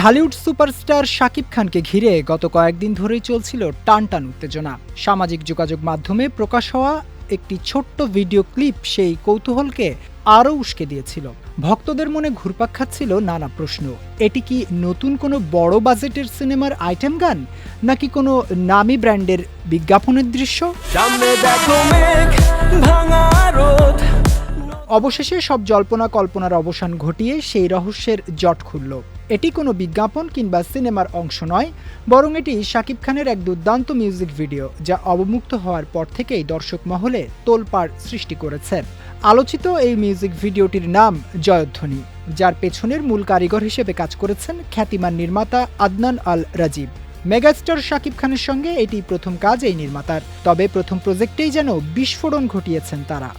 Dhallywood superstar Shakib খানকে ঘিরে গত কয়েকদিন ধরেই চলছিল টানটান উত্তেজনা। সামাজিক যোগাযোগ মাধ্যমে প্রকাশ হওয়া একটি ছোট্ট ভিডিও ক্লিপ সেই কৌতূহলকে আরও উস্কে দিয়েছিল। ভক্তদের মনে ঘুরপাক খাচ্ছিল নানা প্রশ্ন। এটি কি নতুন কোনো বড় বাজেটের সিনেমার আইটেম গান, নাকি কোনো নামী ব্র্যান্ডের বিজ্ঞাপনের দৃশ্য? অবশেষে সব জল্পনা কল্পনার অবসান ঘটিয়ে সেই রহস্যের জট খুলল। এটি কোনো বিজ্ঞাপন কিংবা সিনেমার অংশ নয়, বরং এটি শাকিব খানের এক দুর্দান্ত মিউজিক ভিডিও, যা অবমুক্ত হওয়ার পর থেকেই দর্শক মহলে তোলপাড় সৃষ্টি করেছে। আলোচিত এই মিউজিক ভিডিওটির নাম জয়ধ্বনি, যার পেছনের মূল কারিগর হিসেবে কাজ করেছেন খ্যাতিমান নির্মাতা আদনান আল রাজীব। মেগাস্টার শাকিব খানের সঙ্গে এটি প্রথম কাজ এই নির্মাতার, তবে প্রথম প্রজেক্টেই যেন বিস্ফোরণ ঘটিয়েছেন তারা।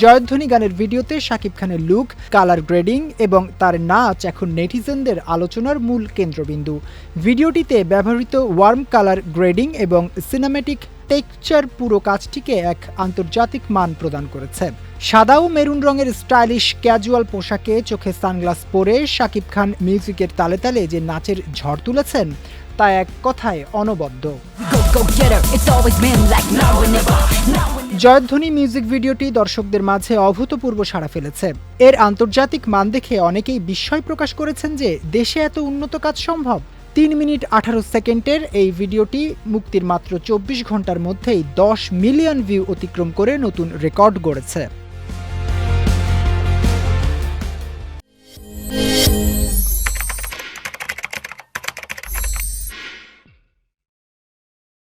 জয়ধ্বনি গানের ভিডিওতে শাকিব খানের লুক, কালার গ্রেডিং এবং তার নাচ এখন নেটিজেনদের আলোচনার মূল কেন্দ্রবিন্দু। ভিডিওটিতে ব্যবহৃত ওয়ার্ম কালার গ্রেডিং এবং সিনেম্যাটিক টেক্সচার পুরো কাজটিকে এক আন্তর্জাতিক মান প্রদান করেছে। সাদা ও মেরুন রঙের স্টাইলিশ ক্যাজুয়াল পোশাকে চোখে সানগ্লাস পরে শাকিব খান মিউজিকের তালে তালে যে নাচের ঝড় তুলেছেন, তা এক কথায় অনবদ্য। জয়ধ্বনি মিউজিক ভিডিওটি দর্শকদের মাঝে অভূতপূর্ব সাড়া ফেলেছে। এর আন্তর্জাতিক মান দেখে অনেকেই বিস্ময় প্রকাশ করেছেন যে দেশে এত উন্নত কাজ সম্ভব। 3 মিনিট 18 সেকেন্ডের এই ভিডিওটি মুক্তির মাত্র 24 ঘন্টার মধ্যেই 10 মিলিয়ন ভিউ অতিক্রম করে নতুন রেকর্ড গড়েছে।